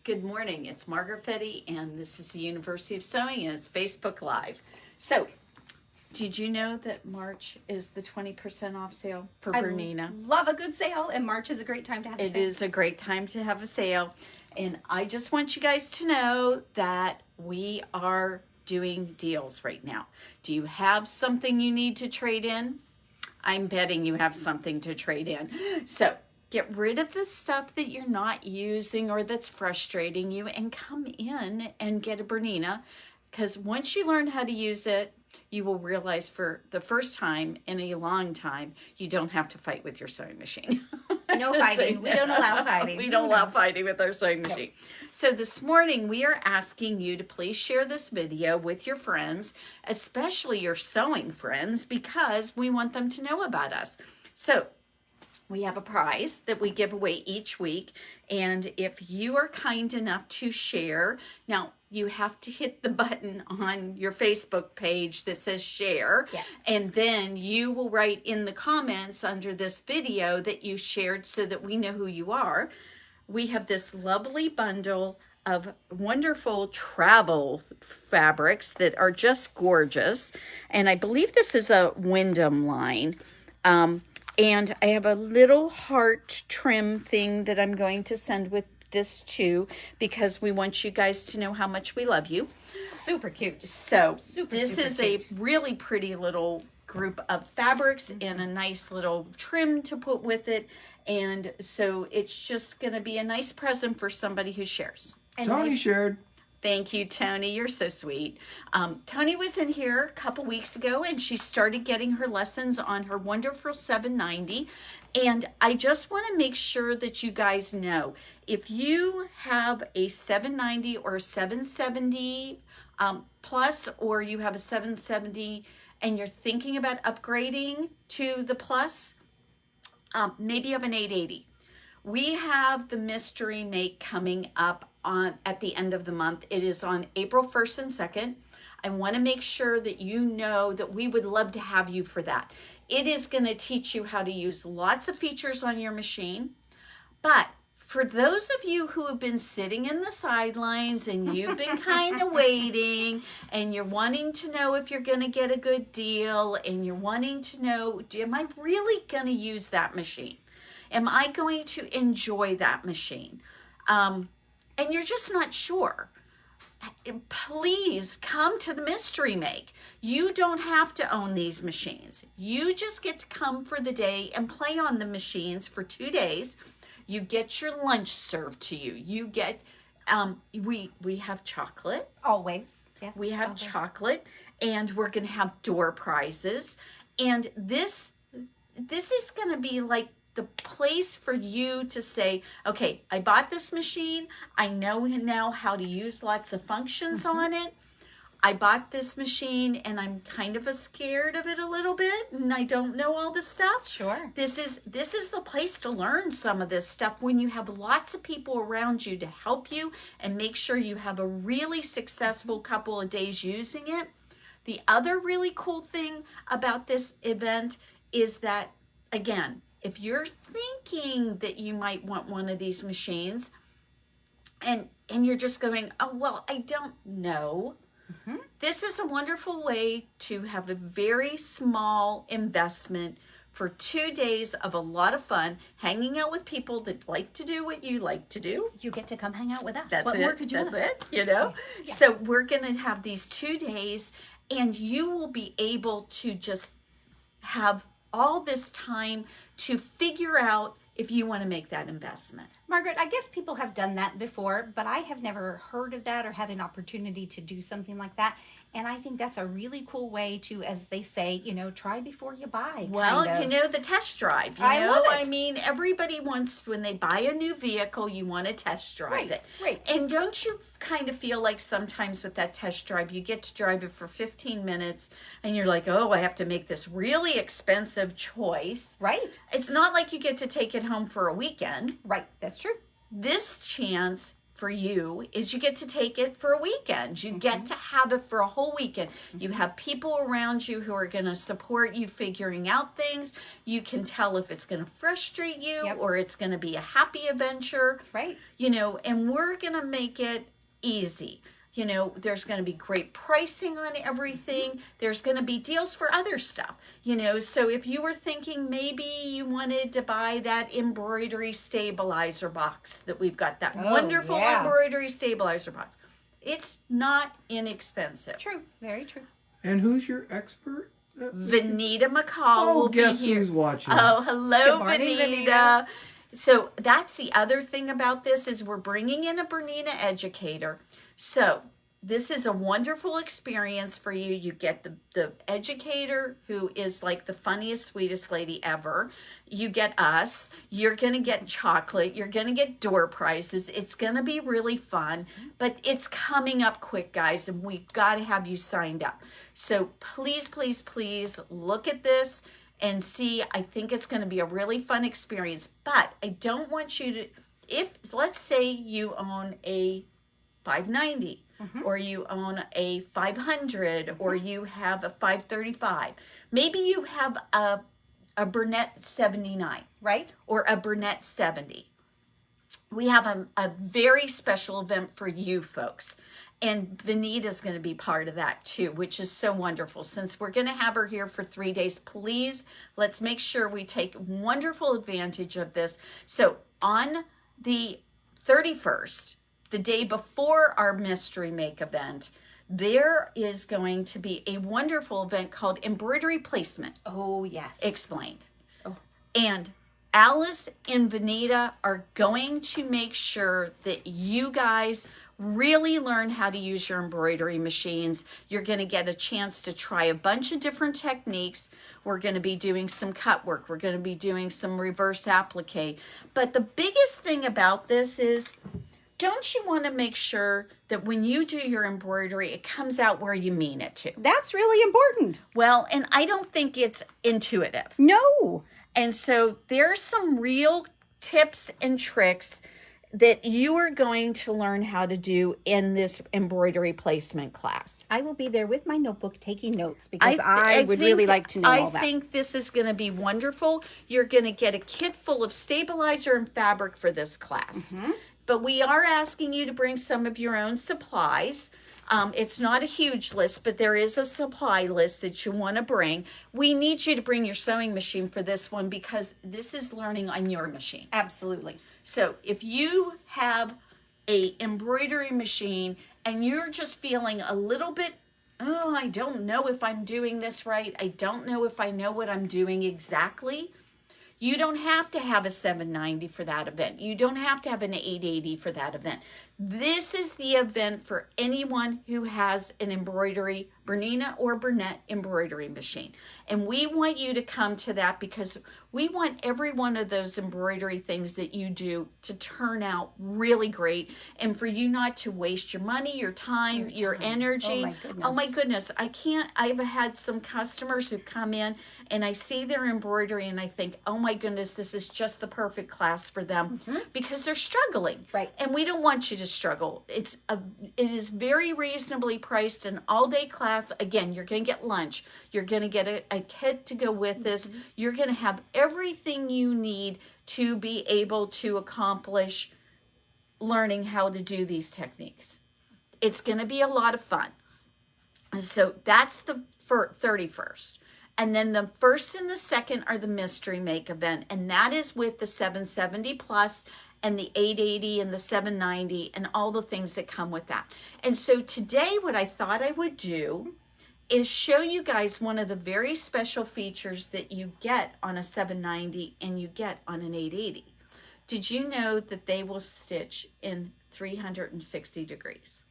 Good morning, it's Margaret and this is the University of Sewing and it's Facebook Live. So, did you know that March is the 20% off sale for Bernina? I love a good sale, and March is a great time to have a sale. It is a great time to have a sale, and I just want you guys to know that we are doing deals right now. Do you have something you need to trade in? I'm betting you have something to trade in. So, get rid of the stuff that you're not using or that's frustrating you and come in and get a Bernina, because once you learn how to use it, you will realize for the first time in a long time, you don't have to fight with your sewing machine. No fighting. We don't allow fighting. We don't allow fighting with our sewing machine. So this morning, we are asking you to please share this video with your friends, especially your sewing friends, because we want them to know about us. So we have a prize that we give away each week, and if you are kind enough to share, now you have to hit the button on your Facebook page that says share, yes. And then you will write in the comments under this video that you shared so that we know who you are. We have this lovely bundle of wonderful travel fabrics that are just gorgeous, and I believe this is a Wyndham line. And I have a little heart trim thing that I'm going to send with this too, because we want you guys to know how much we love you. Super cute. So super is cute. A really pretty little group of fabrics and a nice little trim to put with it. And so it's just going to be a nice present for somebody who shares. And Tony shared. Thank you, Tony. You're so sweet. Tony was in here a couple weeks ago, and she started getting her lessons on her wonderful 790. And I just want to make sure that you guys know, if you have a 790 or a 770 plus, or you have a 770 and you're thinking about upgrading to the plus, maybe you have an 880. We have the mystery make coming up at the end of the month. It is on April 1st and 2nd. I want to make sure that you know that we would love to have you for that. It is going to teach you how to use lots of features on your machine. But for those of you who have been sitting in the sidelines and you've been kind of waiting and you're wanting to know if you're going to get a good deal and you're wanting to know, am I really going to use that machine? Am I going to enjoy that machine? And you're just not sure. Please come to the mystery make. You don't have to own these machines. You just get to come for the day and play on the machines for 2 days. You get your lunch served to you. You get, we have chocolate. Always. Yeah, we have chocolate, and we're going to have door prizes. And this is going to be like the place for you to say, okay, I bought this machine. I know now how to use lots of functions on it. I bought this machine and I'm kind of scared of it a little bit and I don't know all the stuff. Sure. This is the place to learn some of this stuff when you have lots of people around you to help you and make sure you have a really successful couple of days using it. The other really cool thing about this event is that, again, if you're thinking that you might want one of these machines and you're just going, oh, well, I don't know. Mm-hmm. This is a wonderful way to have a very small investment for 2 days of a lot of fun, hanging out with people that like to do what you like to do. You get to come hang out with us. That's what it. more could you That's want? it, you know? Yeah. So we're going to have these 2 days and you will be able to just have all this time to figure out if you want to make that investment. Margaret, I guess people have done that before, but I have never heard of that or had an opportunity to do something like that. And I think that's a really cool way to, as they say, try before you buy. Well, the test drive. I love it. I mean, everybody wants, when they buy a new vehicle, you want to test drive it. Right. And don't you kind of feel like sometimes with that test drive, you get to drive it for 15 minutes and you're like, oh, I have to make this really expensive choice. Right. It's not like you get to take it home for a weekend. Right. That's true. This chance for you is you get to take it for a weekend. You get to have it for a whole weekend. You have people around you who are going to support you figuring out things. You can tell if it's going to frustrate you or it's going to be a happy adventure. Right. You know, and we're going to make it easy. You know, there's going to be great pricing on everything. There's going to be deals for other stuff, you know. So if you were thinking maybe you wanted to buy that embroidery stabilizer box that we've got, that wonderful embroidery stabilizer box, it's not inexpensive. True. Very true. And who's your expert? Vanita McCall will be here. Guess who's watching? Oh, hello, Good morning, Vanita. So that's the other thing about this is we're bringing in a Bernina educator. So this is a wonderful experience for you. You get the educator who is like the funniest, sweetest lady ever. You get us. You're going to get chocolate. You're going to get door prizes. It's going to be really fun. But it's coming up quick, guys, and we've got to have you signed up. So please, please, please look at this and see. I think it's going to be a really fun experience. But I don't want you to, if let's say you own a 590 or you own a 500 or you have a 535. Maybe you have a Bernette 79. Right. Or a Bernette 70. We have a very special event for you folks. And Vanita's going to be part of that too, which is so wonderful. Since we're going to have her here for 3 days, please, let's make sure we take wonderful advantage of this. So on the 31st, the day before our Mystery Make event, there is going to be a wonderful event called Embroidery Placement. Oh, yes. Explained. Oh. And Alice and Vanita are going to make sure that you guys really learn how to use your embroidery machines. You're going to get a chance to try a bunch of different techniques. We're going to be doing some cut work. We're going to be doing some reverse applique. But the biggest thing about this is, don't you want to make sure that when you do your embroidery, it comes out where you mean it to? That's really important. Well, and I don't think it's intuitive. No. And so there's some real tips and tricks that you are going to learn how to do in this embroidery placement class. I will be there with my notebook taking notes because I would really like to know all that. I think this is going to be wonderful. You're going to get a kit full of stabilizer and fabric for this class. But we are asking you to bring some of your own supplies. It's not a huge list, but there is a supply list that you want to bring. We need you to bring your sewing machine for this one because this is learning on your machine. Absolutely. So if you have a embroidery machine and you're just feeling a little bit, oh, I don't know if I'm doing this right. I don't know if I know what I'm doing exactly. You don't have to have a 790 for that event. You don't have to have an 880 for that event. This is the event for anyone who has an embroidery, Bernina or Bernette embroidery machine. And we want you to come to that because we want every one of those embroidery things that you do to turn out really great and for you not to waste your money, your time, your energy. Oh my goodness. I've had some customers who come in and I see their embroidery and I think, oh my goodness, this is just the perfect class for them because they're struggling. Right. And we don't want you to struggle. It is very reasonably priced, an all-day class. Again, you're going to get lunch. You're going to get a kit to go with this. You're going to have everything you need to be able to accomplish learning how to do these techniques. It's going to be a lot of fun. So that's the 31st. And then the 1st and the 2nd are the Mystery Make event. And that is with the 770 plus and the 880 and the 790 and all the things that come with that. And so today what I thought I would do is show you guys one of the very special features that you get on a 790 and you get on an 880. Did you know that they will stitch in 360 degrees?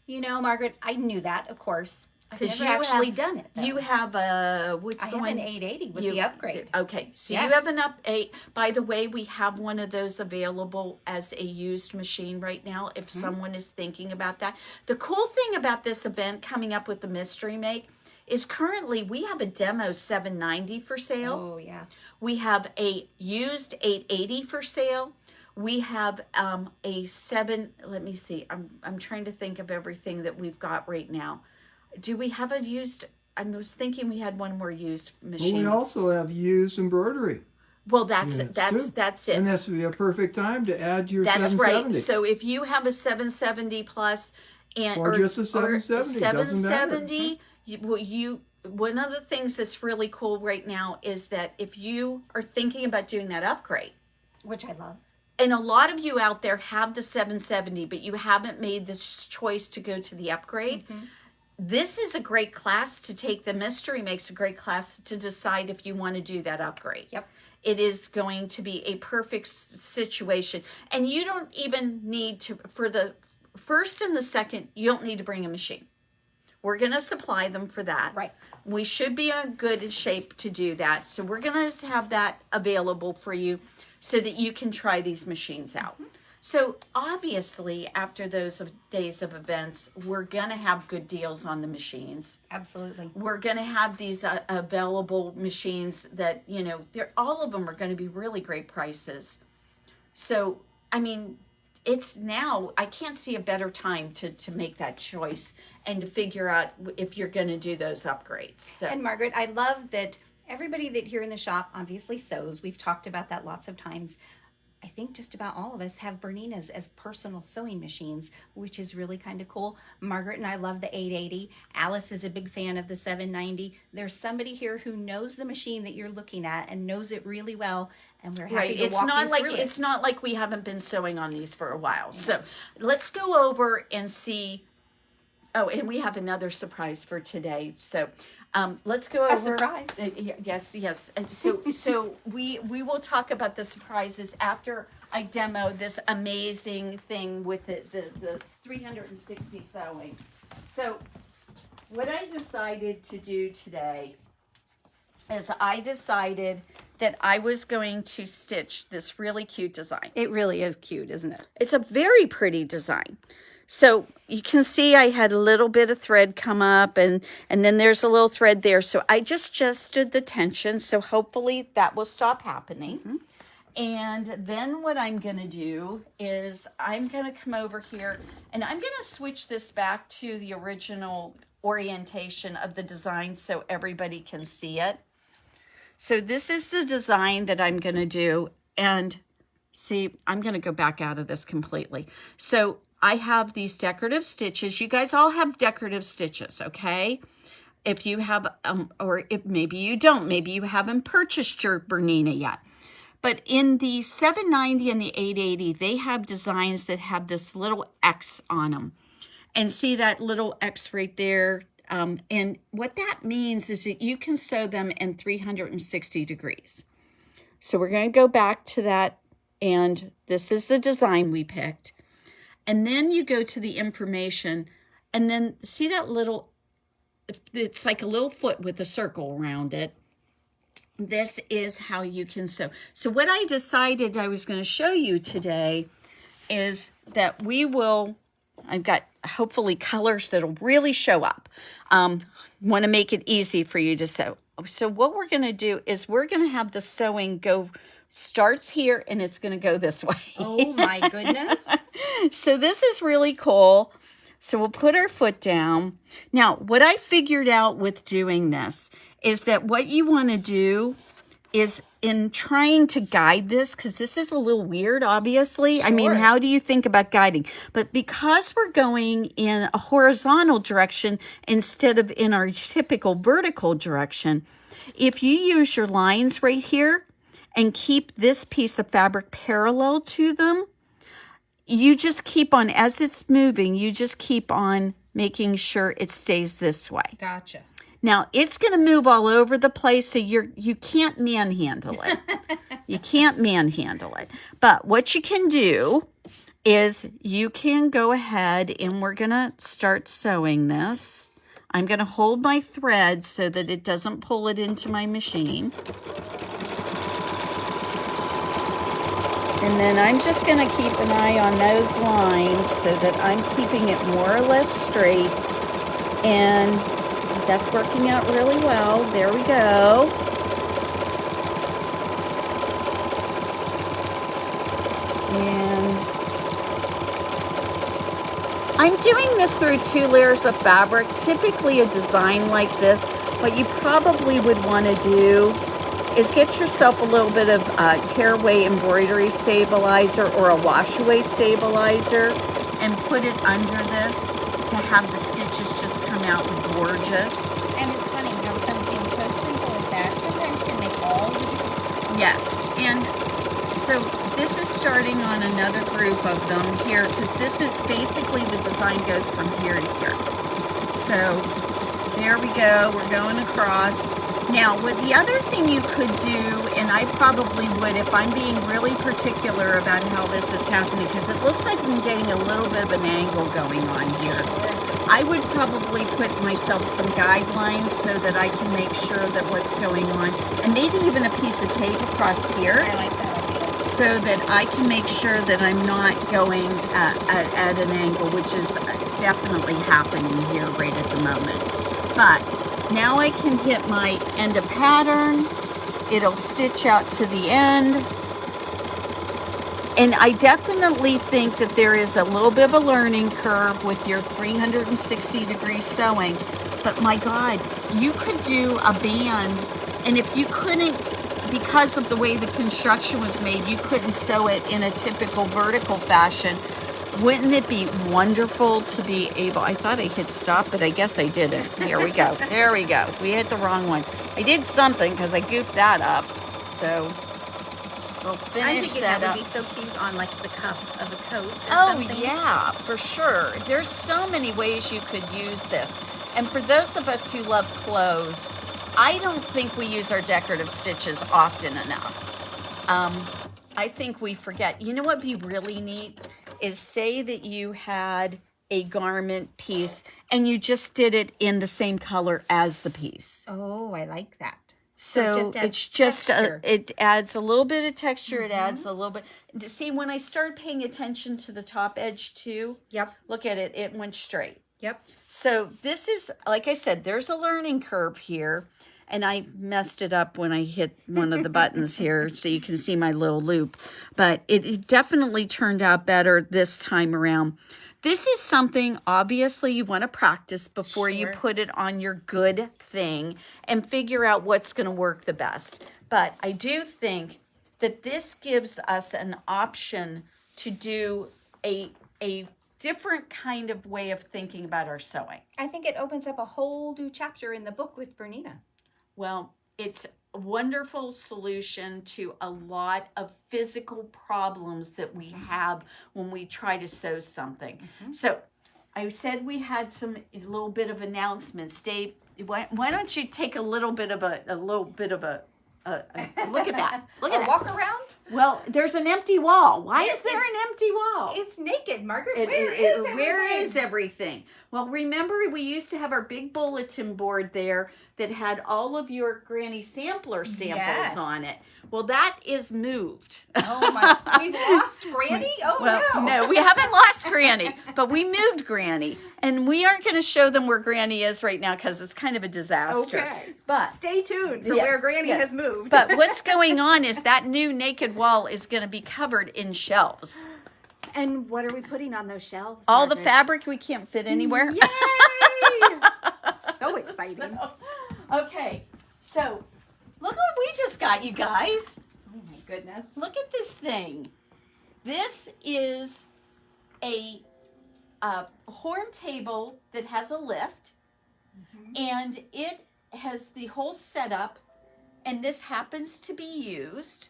You know, Margaret, I knew that, of course. I've never you actually have, done it, though. You have a, what's I the have one? an 880 with the upgrade. Okay, so Yes. you have an by the way, we have one of those available as a used machine right now if someone is thinking about that. The cool thing about this event coming up with the Mystery Make is currently we have a demo 790 for sale. Oh, yeah. We have a used 880 for sale. We have a 7, let me see, I'm trying to think of everything that we've got right now. Do we have a used, I was thinking we had one more used Well, machine. we also have used embroidery. Well, that's units, that's too. it. And this would be a perfect time to add your That's 770. right. So if you have a 770 plus and Or just a 770, doesn't matter. 770, one of the things that's really cool right now is that if you are thinking about doing that upgrade, Which I love. and a lot of you out there have the 770, but you haven't made the choice to go to the upgrade. This is a great class to take. The mystery makes a great class to decide if you want to do that upgrade. Yep. It is going to be a perfect situation. And you don't even need to, for the first and the second, you don't need to bring a machine. We're going to supply them for that. Right. We should be in good shape to do that. So we're going to have that available for you so that you can try these machines out. So obviously, after those days of events, we're going to have good deals on the machines. Absolutely. We're going to have these available machines that, all of them are going to be really great prices. So, I mean, it's now, I can't see a better time to make that choice and to figure out if you're going to do those upgrades. So. And Margaret, I love that everybody that here in the shop obviously sews. We've talked about that lots of times. I think just about all of us have Berninas as personal sewing machines, which is really kind of cool. Margaret and I love the 880. Alice is a big fan of the 790. There's somebody here who knows the machine that you're looking at and knows it really well, and we're happy to It's walk not you like through it. it's not like we haven't been sewing on these for a while. So let's go over and see. Oh, and we have another surprise for today. So let's go over. A surprise. Yes. And so we will talk about the surprises after I demo this amazing thing with the 360 sewing. So what I decided to do today is I decided that I was going to stitch this really cute design. It really is cute, isn't it? It's a very pretty design. So you can see I had a little bit of thread come up and then there's a little thread there. So I just adjusted the tension. So hopefully that will stop happening. And then what I'm going to do is I'm going to come over here and I'm going to switch this back to the original orientation of the design so everybody can see it. So this is the design that I'm going to do. And see, I'm going to go back out of this completely. So I have these decorative stitches. You guys all have decorative stitches, okay? If you have, or if maybe you don't, maybe you haven't purchased your Bernina yet. But in the 790 and the 880, they have designs that have this little X on them. And see that little X right there? And what that means is that you can sew them in 360 degrees. So we're going to go back to that. And this is the design we picked. And then you go to the information and then see that little, it's like a little foot with a circle around it. This is how you can sew. So what I decided I was going to show you today is that I've got hopefully colors that'll really show up. Want to make it easy for you to sew. So what we're going to do is we're going to have the sewing starts here and it's going to go this way. Oh my goodness. So this is really cool. So we'll put our foot down. Now, what I figured out with doing this is that what you want to do is in trying to guide this, because this is a little weird, obviously. Sure. I mean, how do you think about guiding? But because we're going in a horizontal direction instead of in our typical vertical direction, if you use your lines right here and keep this piece of fabric parallel to them, you just keep on, as it's moving, you just keep on making sure it stays this way. Gotcha. Now, it's going to move all over the place, so you can't manhandle it. You can't manhandle it. But what you can do is you can go ahead and we're going to start sewing this. I'm going to hold my thread so that it doesn't pull it into my machine. And then I'm just going to keep an eye on those lines so that I'm keeping it more or less straight. And that's working out really well. There we go. And I'm doing this through 2 layers of fabric. Typically a design like this, what you probably would want to do is get yourself a little bit of tearaway embroidery stabilizer or a wash away stabilizer and put it under this to have the stitches just come out gorgeous. And it's funny how something so simple as that sometimes can make all the difference. Yes, and so this is starting on another group of them here because this is basically the design goes from here to here. So there we go, we're going across. Now, what the other thing you could do, and I probably would if I'm being really particular about how this is happening, because it looks like I'm getting a little bit of an angle going on here. I would probably put myself some guidelines so that I can make sure that what's going on, and maybe even a piece of tape across here. I like that idea. So that I can make sure that I'm not going at an angle, which is definitely happening here right at the moment. But now I can hit my end of pattern. It'll stitch out to the end. And I definitely think that there is a little bit of a learning curve with your 360-degree sewing. But my God, you could do a band, and if you couldn't, because of the way the construction was made, you couldn't sew it in a typical vertical fashion. Wouldn't it be wonderful to be able, I thought I hit stop, but I guess I didn't. Here we go. There we go. We hit the wrong one. I did something because I goofed that up. So we'll finish I'm thinking that that up. would be so cute on like the cuff of a coat or Oh something. yeah, for sure. There's so many ways you could use this. And for those of us who love clothes, I don't think we use our decorative stitches often enough. I think we forget. You know what would be really neat is say that you had a garment piece and you just did it in the same color as the piece. Oh, I like that. So it it's just it adds a little bit of texture. Mm-hmm. It adds a little bit. See, when I started paying attention to the top edge too, Yep. look at it. It went straight. Yep. So this is, like I said, there's a learning curve here. And I messed it up when I hit one of the buttons here so you can see my little loop. But it definitely turned out better this time around. This is something, obviously, you want to practice before you put it on your good thing and figure out what's going to work the best. But I do think that this gives us an option to do a different kind of way of thinking about our sewing. I think it opens up a whole new chapter in the book with Bernina. Well, it's a wonderful solution to a lot of physical problems that we have when we try to sew something. So I said we had a little bit of announcements. Dave, why don't you take a little bit of a look at that. Look at that. Walk around? Well, there's an empty wall. Why is there an empty wall? It's naked, Margaret. Where is everything? Well, remember we used to have our big bulletin board there that had all of your Granny Sampler samples on it. Well, that is moved. Oh my, we've lost Granny? Oh well, no, we haven't lost Granny, but we moved Granny. And we aren't going to show them where Granny is right now because it's kind of a disaster. Okay. But stay tuned for where Granny has moved. But what's going on is that new naked wall is going to be covered in shelves. And what are we putting on those shelves? All the fabric we can't fit anywhere. Yay! So exciting. Okay, so look what we just got, you guys. Oh my goodness. Look at this thing. This is a horn table that has a lift, and it has the whole setup, and this happens to be used.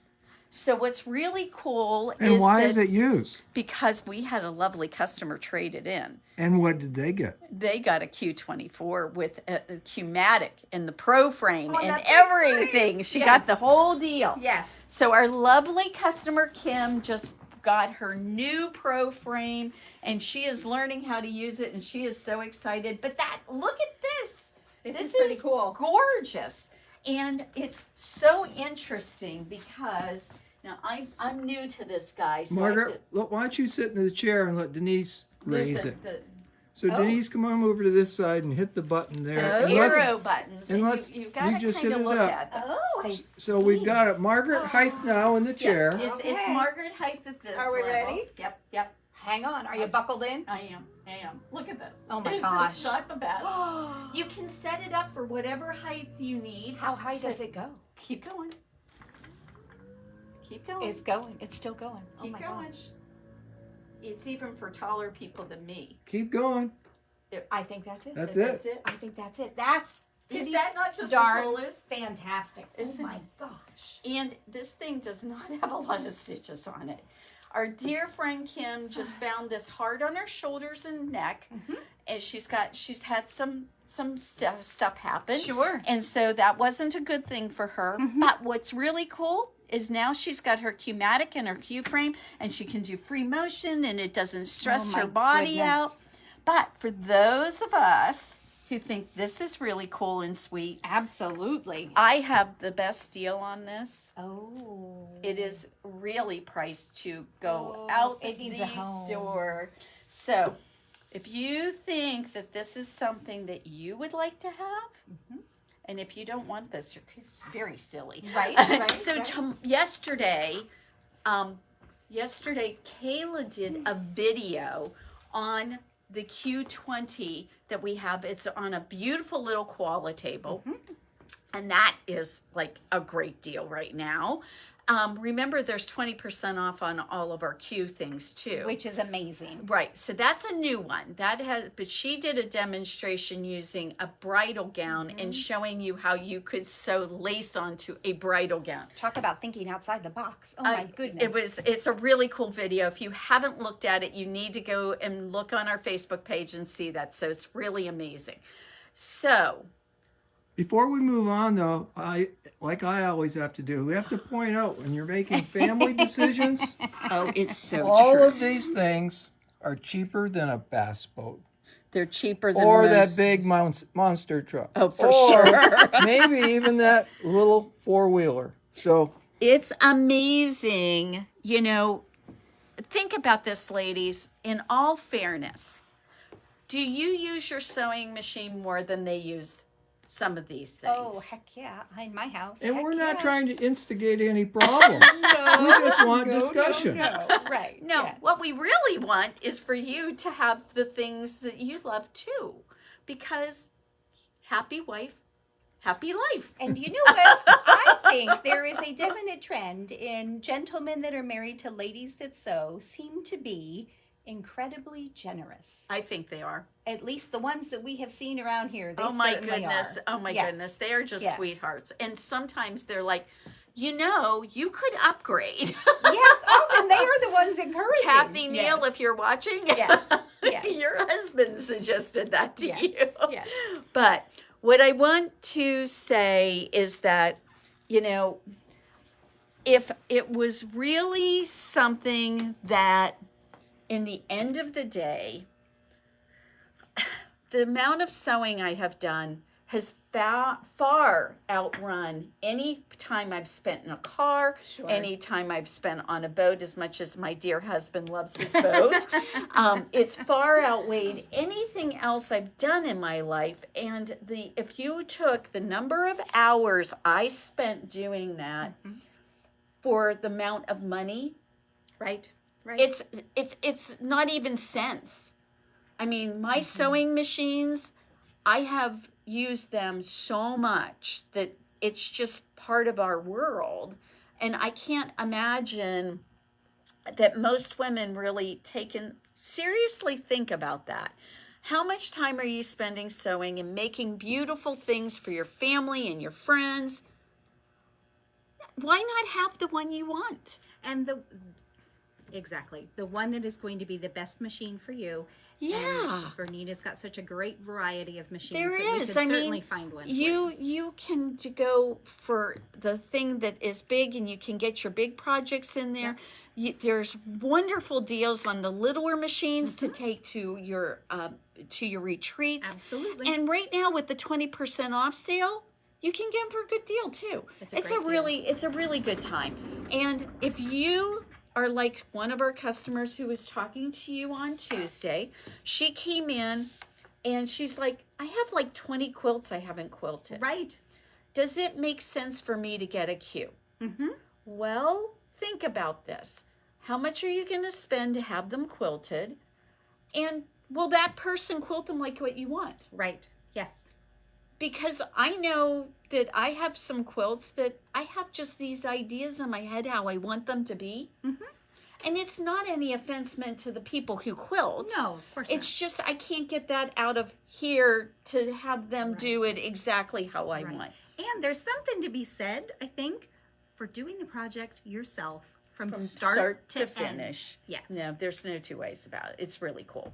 So what's really cool and why is it used? Because we had a lovely customer trade it in. And what did they get? They got a Q24 with a Q-matic and the Pro frame and that's everything. She got the whole deal. Yes. So our lovely customer Kim just got her new Pro frame, and she is learning how to use it, and she is so excited. But look at this. This is pretty cool. Gorgeous. And it's so interesting because now I'm new to this guy. So Margaret, look, why don't you sit in the chair and let Denise raise it? So Denise, come on over to this side and hit the button there. Those And let's- arrow buttons. and And let's- you've you got to just kind hit of it look up. at them. Oh, I So we've see. got it. Margaret Height now in the chair. It's Okay. Margaret height at this Are we level. ready? Yep. Hang on. Are you buckled in? I am. Look at this. Oh my Isn't gosh. this not the best? You can set it up for whatever height you need. How high So- does it go? Keep going. Keep going. It's going. It's still going. Keep oh my going. gosh. It's even for taller people than me. Keep going. I think that's it. That's That's it. it. I think that's it. That's Is pretty that not just darn the coolest? fantastic. Isn't Oh my it? gosh. And this thing does not have a lot of stitches on it. Our dear friend Kim just found this hard on her shoulders and neck, and she's had some stuff happen. Sure. And so that wasn't a good thing for her. But what's really cool is now she's got her Q-matic and her Q-frame, and she can do free motion, and it doesn't stress Oh my her body goodness. out. But for those of us who think this is really cool and sweet, Absolutely. I have the best deal on this. Oh. It is really priced to go Oh, out it needs the a home. door. So if you think that this is something that you would like to have, and if you don't want this, it's very silly. Right, So yesterday, Kayla did a video on the Q20 that we have. It's on a beautiful little koala table. And that is like a great deal right now. Remember, there's 20% off on all of our Q things too. Which is amazing. Right, so that's a new one. But she did a demonstration using a bridal gown and showing you how you could sew lace onto a bridal gown. Talk about thinking outside the box. Oh my goodness. It's a really cool video. If you haven't looked at it, you need to go and look on our Facebook page and see that. So it's really amazing. So Before we move on, though, I always have to do, we have to point out when you're making family decisions, it's so all true. of these things are cheaper than a bass boat They're cheaper than or that most. big monster truck. Oh, for or sure. maybe even that little four-wheeler. So It's amazing. You know, think about this, ladies. In all fairness, do you use your sewing machine more than they use some of these things? Oh, heck yeah. In my house. and heck we're not yeah. trying to instigate any problems. We just want discussion. No. Right. No, yes. what we really want is for you to have the things that you love too. Because happy wife, happy life. And you know what? I think there is a definite trend in gentlemen that are married to ladies that sew seem to be incredibly generous. I think they are. At least the ones that we have seen around here. They Oh my certainly goodness. are. Oh my Yes. goodness. They are just Yes. sweethearts. And sometimes they're like, you know, you could upgrade. Yes, often they are the ones encouraging. Kathy Neal, Yes. if you're watching, Yes. Yes. your husband suggested that to Yes. you. Yes. But what I want to say is that, you know, if it was really something that in the end of the day, the amount of sewing I have done has far outrun any time I've spent in a car, Sure. any time I've spent on a boat, as much as my dear husband loves his boat. It's far outweighed anything else I've done in my life. And if you took the number of hours I spent doing that for the amount of money, Right. Right. it's not even cents. I mean, my sewing machines, I have used them so much that it's just part of our world. And I can't imagine that most women really seriously think about that. How much time are you spending sewing and making beautiful things for your family and your friends? Why not have the one you want? And exactly the one that is going to be the best machine for you. Yeah. And Bernina's got such a great variety of machines. There that is. We could certainly find one. You can go for the thing that is big, and you can get your big projects in there. There's wonderful deals on the littler machines to take to your retreats. Absolutely. And right now with the 20% off sale, you can get them for a good deal too. It's a great deal. It's a really good time. And if you are like one of our customers who was talking to you on Tuesday. She came in and she's like, I have like 20 quilts I haven't quilted. Right. Does it make sense for me to get a queue? Mm-hmm. Well, think about this. How much are you going to spend to have them quilted? And will that person quilt them like what you want? Right. Yes. Because I know that I have some quilts that I have just these ideas in my head how I want them to be. Mm-hmm. And it's not any offense meant to the people who quilt. No, of course It's just I can't get that out of here to have them do it exactly how I want. And there's something to be said, I think, for doing the project yourself from start to finish. Yes. No, there's no two ways about it. It's really cool.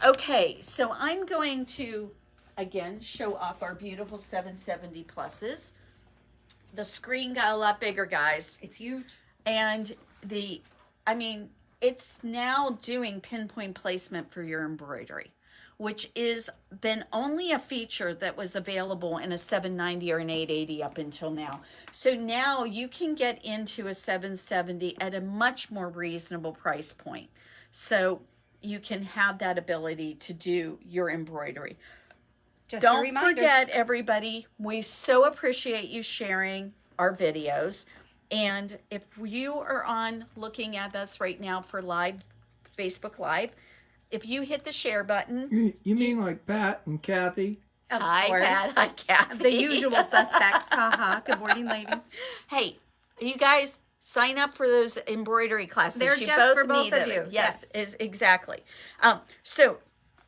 Okay, so I'm going to, again, show off our beautiful 770 pluses. The screen got a lot bigger, guys. It's huge. And it's now doing pinpoint placement for your embroidery, which is been only a feature that was available in a 790 or an 880 up until now. So now you can get into a 770 at a much more reasonable price point. So you can have that ability to do your embroidery. Just Don't forget, everybody, we so appreciate you sharing our videos. And if you are on looking at us right now for live, Facebook Live, if you hit the share button. You mean like Pat and Kathy? Hi, Pat. Hi, Kathy. The usual suspects. Haha. Good morning, ladies. Hey, you guys sign up for those embroidery classes. They're just for both of you. Yes, is exactly. So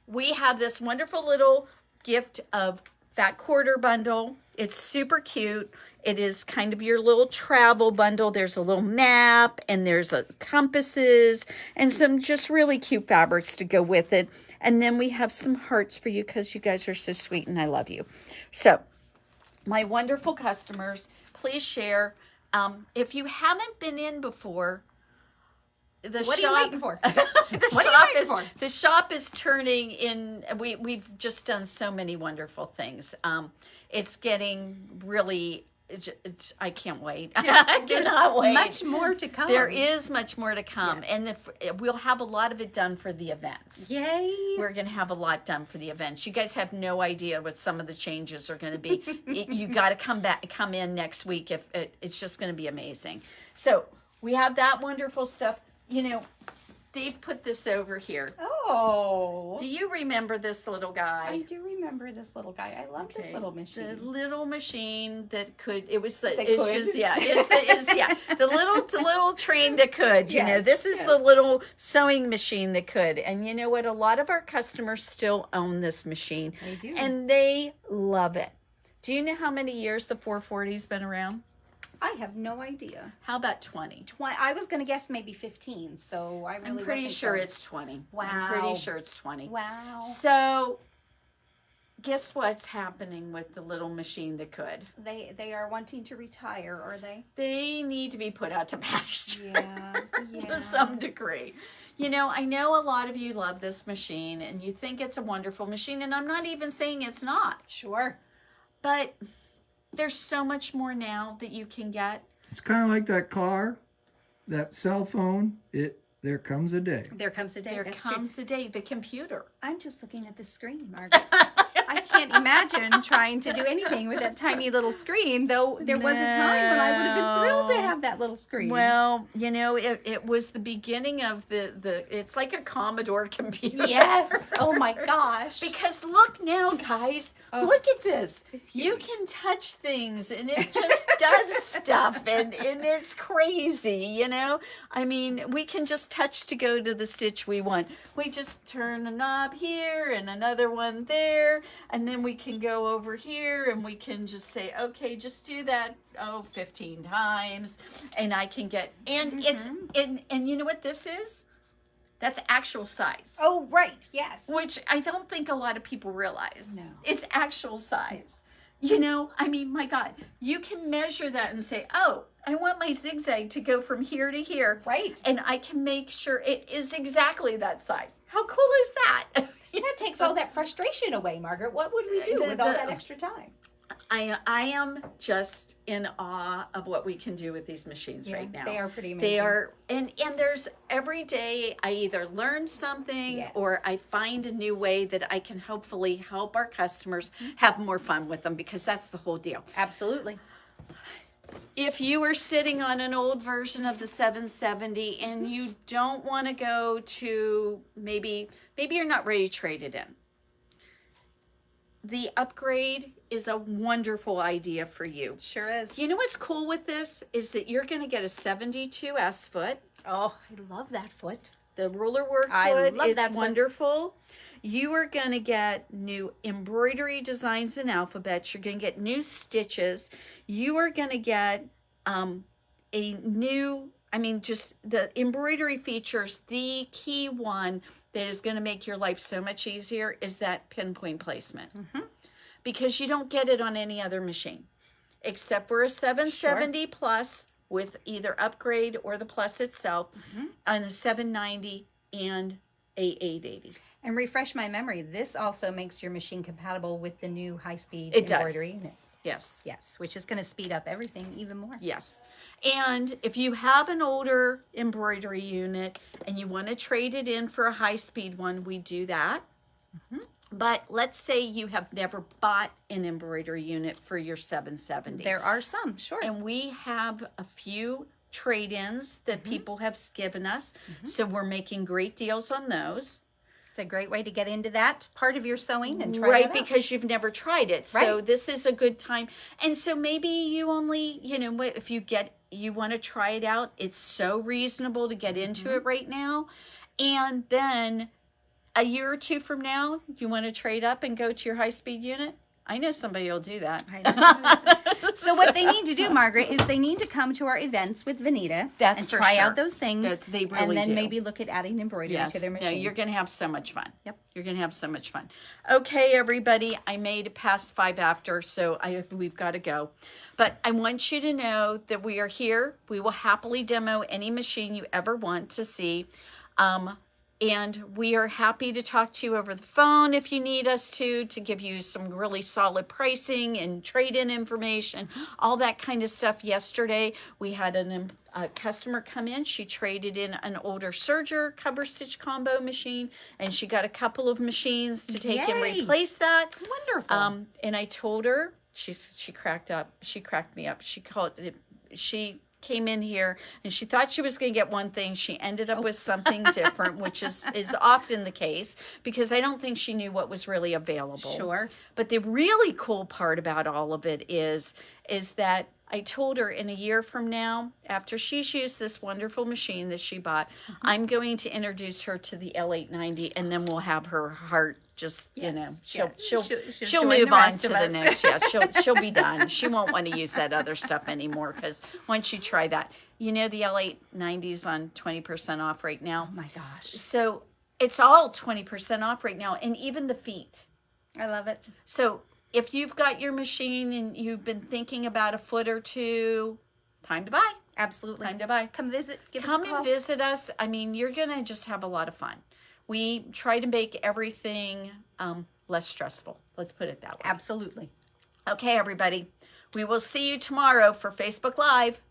we have this wonderful little gift of fat quarter bundle. It's super cute. It is kind of your little travel bundle. There's a little map and there's compasses and some just really cute fabrics to go with it. And then we have some hearts for you because you guys are so sweet and I love you. So my wonderful customers, please share. If you haven't been in before, what are you waiting for? The shop is turning in. We've just done so many wonderful things. It's getting really. I can't wait. I cannot wait. Much more to come. There is much more to come, and we'll have a lot of it done for the events. Yay! We're going to have a lot done for the events. You guys have no idea what some of the changes are going to be. You got to come in next week. If it's just going to be amazing. So we have that wonderful stuff. You know, Dave put this over here. Oh. Do you remember this little guy? I do remember this little guy. I love this little machine. The little machine that could. The little train that could. You know, this is the little sewing machine that could. And you know what? A lot of our customers still own this machine. They do. And they love it. Do you know how many years the 440's been around? I have no idea. How about 20? I was going to guess maybe 15, so I really I'm pretty wasn't sure close. it's 20. Wow. I'm pretty sure it's 20. Wow. So, guess what's happening with the little machine that could? They are wanting to retire, are they? They need to be put out to pasture. Yeah. To some degree. You know, I know a lot of you love this machine and you think it's a wonderful machine, and I'm not even saying it's not. Sure. But there's so much more now that you can get. It's kind of like that car, that cell phone. There comes a day. There comes a day. There comes a day. The computer. I'm just looking at the screen, Margaret. I can't imagine trying to do anything with that tiny little screen, though there was a time when I would have been thrilled to have that little screen. Well, you know, it was the beginning of it's like a Commodore computer. Yes. Oh my gosh. Because look now, guys, look at this. You can touch things and it just does stuff and it's crazy, you know? I mean, we can just touch to go to the stitch we want. We just turn a knob here and another one there, and then we can go over here and we can just say, okay, just do that 15 times, and I can get, and it's and you know what this is? That's actual size. Oh, right. Yes. Which I don't think a lot of people realize. No. It's actual size. You know, I mean, my God, you can measure that and say, oh, I want my zigzag to go from here to here. Right. And I can make sure it is exactly that size. How cool is that? That takes all that frustration away, Margaret. What would we do with all that extra time? I am just in awe of what we can do with these machines right now. They are pretty amazing. They are, and there's every day I either learn something Yes. or I find a new way that I can hopefully help our customers have more fun with them, because that's the whole deal. Absolutely. If you are sitting on an old version of the 770 and you don't want to go to, maybe you're not ready to trade it in, the upgrade is a wonderful idea for you. Sure is. You know what's cool with this is that you're going to get a 72S foot. Oh, I love that foot. The ruler work I foot love is that foot. wonderful. You are going to get new embroidery designs and alphabets. You're going to get new stitches. You are going to get a new, just the embroidery features. The key one that is going to make your life so much easier is that pinpoint placement. Because you don't get it on any other machine, except for a 770 plus with either upgrade or the plus itself, on a 790 and a 880. And refresh my memory, this also makes your machine compatible with the new high-speed It does. embroidery unit. Yes. Yes, which is going to speed up everything even more. Yes. And if you have an older embroidery unit and you want to trade it in for a high-speed one, we do that. But let's say you have never bought an embroidery unit for your 770. There are some, sure. And we have a few trade-ins that people have given us. So we're making great deals on those. It's a great way to get into that part of your sewing and try Right, that out. because you've never tried it. So Right. this is a good time. And so maybe you only, if you want to try it out, it's so reasonable to get into it right now. And then a year or two from now, you want to trade up and go to your high-speed unit? I know somebody will do that. I know somebody- So what they need to do, Margaret, is they need to come to our events with Vanita That's and for try sure. out those things. They really and then do. maybe look at adding embroidery to their No, machine. you're going to have so much fun. Yep. You're going to have so much fun. Okay, everybody, I made it past 5 after, so we've got to go. But I want you to know that we are here. We will happily demo any machine you ever want to see. And we are happy to talk to you over the phone if you need us to give you some really solid pricing and trade-in information, all that kind of stuff. Yesterday, we had a customer come in. She traded in an older serger cover stitch combo machine, and she got a couple of machines to take and Yay. replace that. Wonderful. And I told her, she cracked up. She cracked me up. She came in here and she thought she was going to get one thing. She ended up with something different, which is often the case, because I don't think she knew what was really available. Sure. But the really cool part about all of it is that I told her in a year from now, after she's used this wonderful machine that she bought, I'm going to introduce her to the L890, and then we'll have her heart just, she'll join move the on rest to of the us. next. Yeah, she'll be done. She won't want to use that other stuff anymore, because once you try that, the L890's on 20% off right now. Oh my gosh. So it's all 20% off right now, and even the feet. I love it. So if you've got your machine and you've been thinking about a foot or two, time to buy. Absolutely. Time to buy. Come visit. Give Come us a call. and visit us. You're going to just have a lot of fun. We try to make everything less stressful. Let's put it that way. Absolutely. Okay, everybody. We will see you tomorrow for Facebook Live.